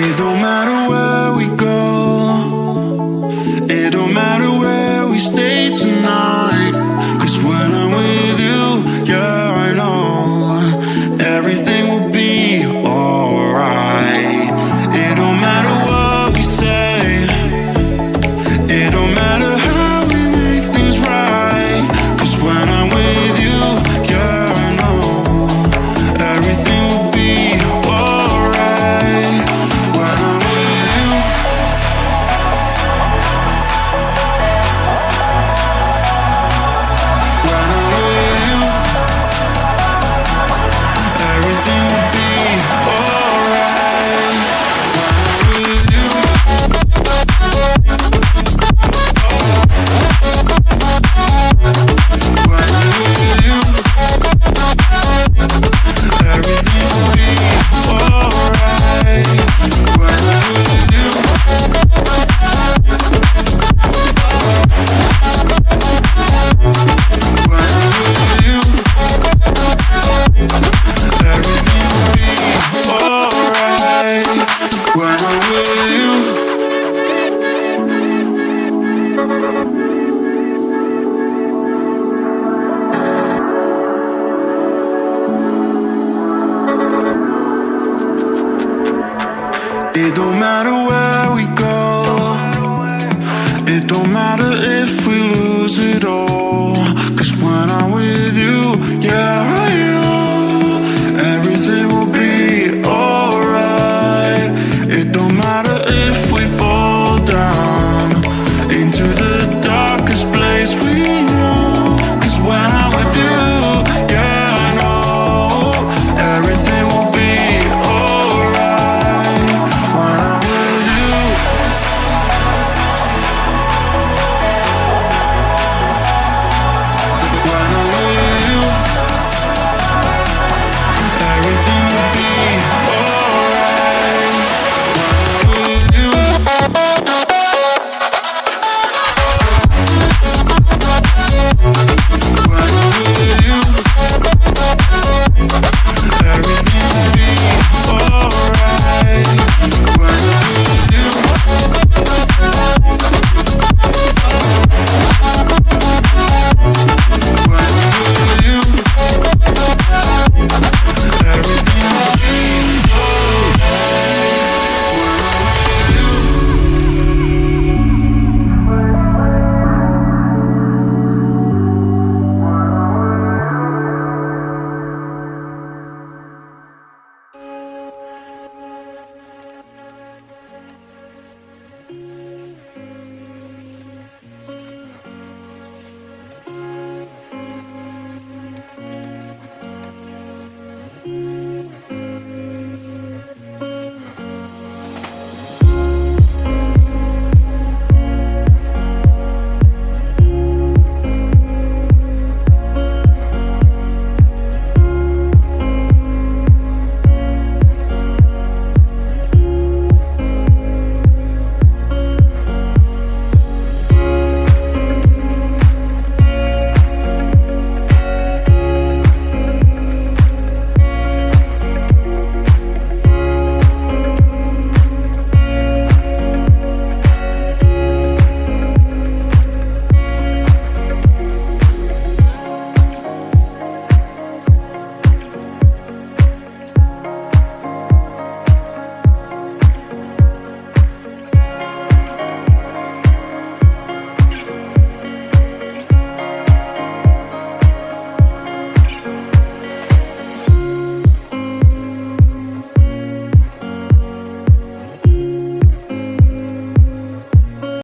It don't matter where we go, it don't matter where we stay tonight. 'Cause when I'm with you, yeah, I know everything will be alright. It don't matter what we say, it don't matter how we make things right. 'Cause when I'm with you, yeah, I know everything will be alright. When I'm with you, when I'm with you, everything will be alright. When I'm with you, when I'm with you, everything will be alright. When I'm with you, when I'm with you, everything will be alright. When I'm with you. It don't matter